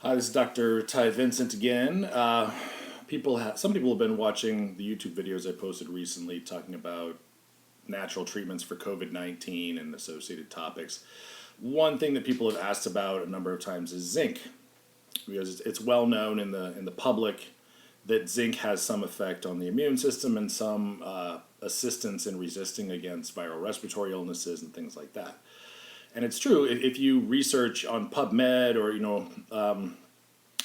Hi, this is Dr. Ty Vincent again. Some people have been watching the YouTube videos I posted recently talking about natural treatments for COVID-19 and associated topics. One thing that people have asked about a number of times is zinc, because it's well known in the public that zinc has some effect on the immune system and some assistance in resisting against viral respiratory illnesses and things like that. And it's true if you research on PubMed or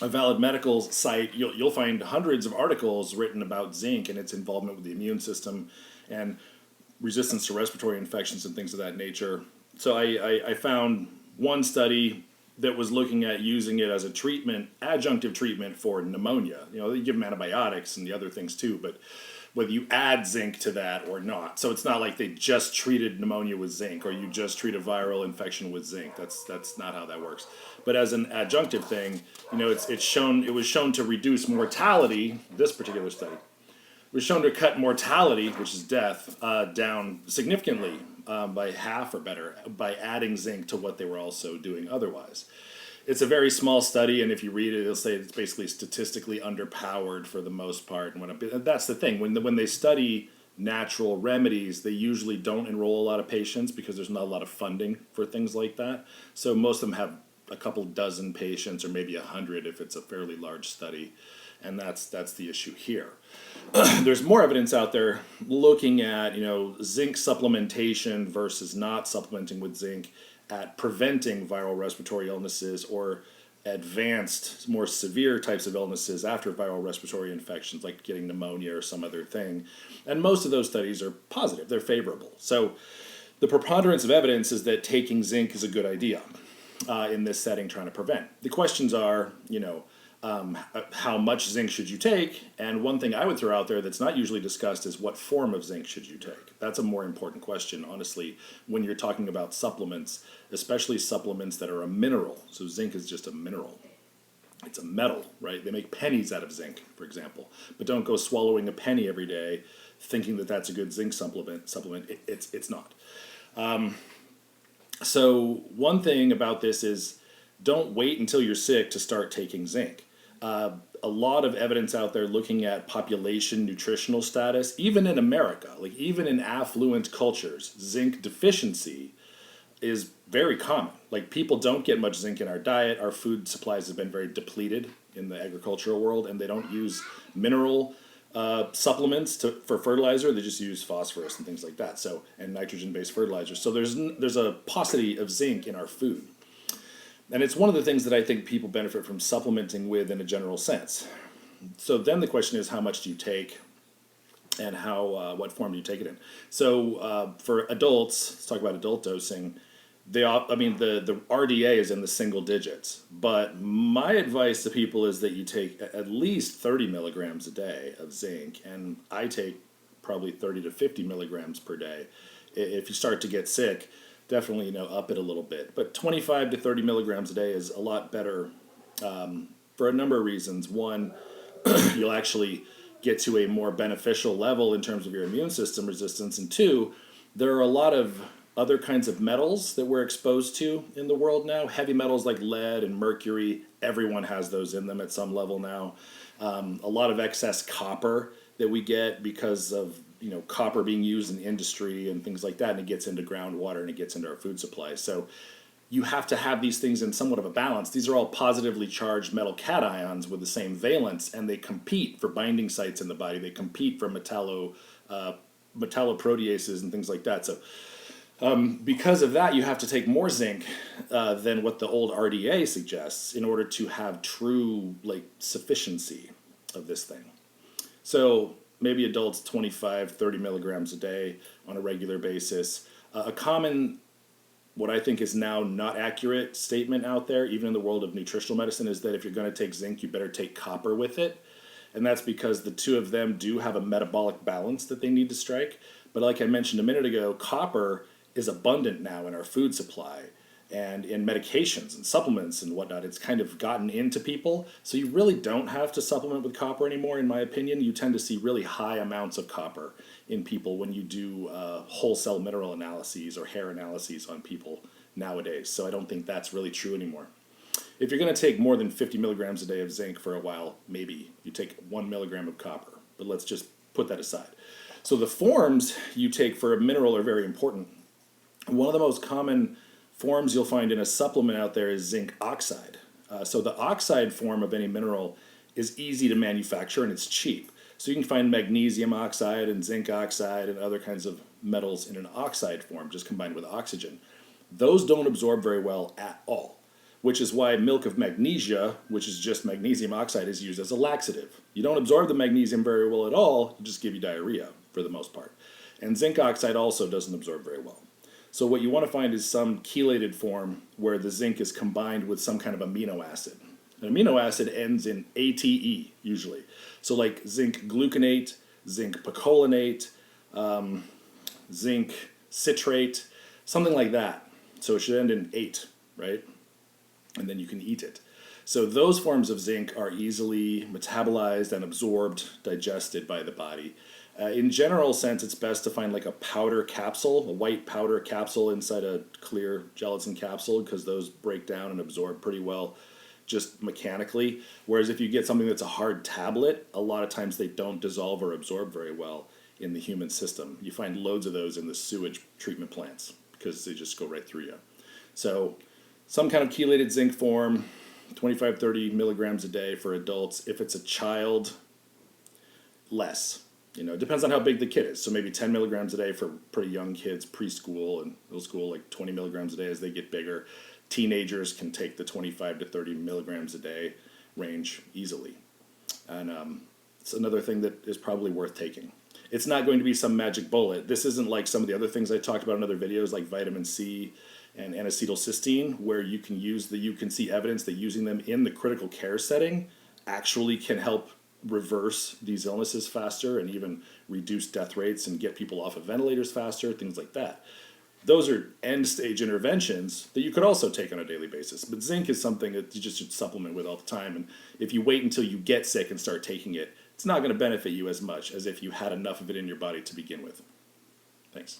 a valid medical site, you'll find hundreds of articles written about zinc and its involvement with the immune system and resistance to respiratory infections and things of that nature. So I found one study that was looking at using it as a treatment, adjunctive treatment for pneumonia. They give them antibiotics and the other things too, but whether you add zinc to that or not. So it's not like they just treated pneumonia with zinc or you just treat a viral infection with zinc. That's not how that works. But as an adjunctive thing, it was shown to reduce mortality. This particular study was shown to cut mortality, which is death, down significantly by half or better by adding zinc to what they were also doing otherwise. It's a very small study, and if you read it, it'll say it's basically statistically underpowered for the most part. And that's the thing. When they study natural remedies, they usually don't enroll a lot of patients because there's not a lot of funding for things like that. So most of them have a couple dozen patients or maybe 100 if it's a fairly large study. And that's the issue here. There's more evidence out there looking at zinc supplementation versus not supplementing with zinc at preventing viral respiratory illnesses or advanced, more severe types of illnesses after viral respiratory infections, like getting pneumonia or some other thing. And most of those studies are positive, they're favorable. So the preponderance of evidence is that taking zinc is a good idea in this setting trying to prevent. The questions are, how much zinc should you take? And one thing I would throw out there that's not usually discussed is what form of zinc should you take? That's a more important question, honestly, when you're talking about supplements, especially supplements that are a mineral. So zinc is just a mineral. It's a metal, right? They make pennies out of zinc, for example. But don't go swallowing a penny every day thinking that that's a good zinc supplement. It's not. So one thing about this is don't wait until you're sick to start taking zinc. A lot of evidence out there looking at population nutritional status, even in America, like even in affluent cultures, zinc deficiency is very common. Like people don't get much zinc in our diet. Our food supplies have been very depleted in the agricultural world, and they don't use mineral supplements for fertilizer. They just use phosphorus and things like that. So and nitrogen-based fertilizers. So there's a paucity of zinc in our food. And it's one of the things that I think people benefit from supplementing with in a general sense. So then the question is, how much do you take and what form do you take it in? So for adults, let's talk about adult dosing. The RDA is in the single digits. But my advice to people is that you take at least 30 milligrams a day of zinc. And I take probably 30 to 50 milligrams per day. If you start to get sick, definitely up it a little bit, but 25 to 30 milligrams a day is a lot better for a number of reasons. One, you'll actually get to a more beneficial level in terms of your immune system resistance, and two, there are a lot of other kinds of metals that we're exposed to in the world now. Heavy metals like lead and mercury, everyone has those in them at some level now. A lot of excess copper that we get because of copper being used in industry and things like that, and it gets into groundwater and it gets into our food supply. So you have to have these things in somewhat of a balance. These are all positively charged metal cations with the same valence, and they compete for binding sites in the body. They compete for metalloproteases and things like that. So because of that, you have to take more zinc than what the old RDA suggests in order to have true sufficiency of this thing. So maybe adults 25, 30 milligrams a day on a regular basis. A common, what I think is now not accurate statement out there, even in the world of nutritional medicine, is that if you're going to take zinc, you better take copper with it. And that's because the two of them do have a metabolic balance that they need to strike. But like I mentioned a minute ago, copper is abundant now in our food supply and in medications and supplements and whatnot. It's kind of gotten into people. So you really don't have to supplement with copper anymore, in my opinion. You tend to see really high amounts of copper in people when you do whole cell mineral analyses or hair analyses on people nowadays. So I don't think that's really true anymore. If you're going to take more than 50 milligrams a day of zinc for a while, maybe you take 1 milligram of copper. But let's just put that aside. So the forms you take for a mineral are very important. One of the most common forms you'll find in a supplement out there is zinc oxide. So the oxide form of any mineral is easy to manufacture and it's cheap. So you can find magnesium oxide and zinc oxide and other kinds of metals in an oxide form, just combined with oxygen. Those don't absorb very well at all, which is why milk of magnesia, which is just magnesium oxide, is used as a laxative. You don't absorb the magnesium very well at all, it just give you diarrhea for the most part. And zinc oxide also doesn't absorb very well. So what you want to find is some chelated form where the zinc is combined with some kind of amino acid. An amino acid ends in ATE usually. So like zinc gluconate, zinc picolinate, zinc citrate, something like that. So it should end in ate, right? And then you can eat it. So those forms of zinc are easily metabolized and absorbed, digested by the body. In general sense, it's best to find like a powder capsule, a white powder capsule inside a clear gelatin capsule, because those break down and absorb pretty well just mechanically. Whereas if you get something that's a hard tablet, a lot of times they don't dissolve or absorb very well in the human system. You find loads of those in the sewage treatment plants because they just go right through you. So some kind of chelated zinc form, 25-30 milligrams a day for adults. If it's a child, less. It depends on how big the kid is. So maybe 10 milligrams a day for pretty young kids, preschool and middle school, like 20 milligrams a day as they get bigger. Teenagers can take the 25 to 30 milligrams a day range easily. And it's another thing that is probably worth taking. It's not going to be some magic bullet. This isn't like some of the other things I talked about in other videos, like vitamin C and N-acetylcysteine, where you can see evidence that using them in the critical care setting actually can help reverse these illnesses faster and even reduce death rates and get people off of ventilators faster, things like that. Those are end stage interventions that you could also take on a daily basis. But zinc is something that you just should supplement with all the time. And if you wait until you get sick and start taking it, it's not going to benefit you as much as if you had enough of it in your body to begin with. Thanks.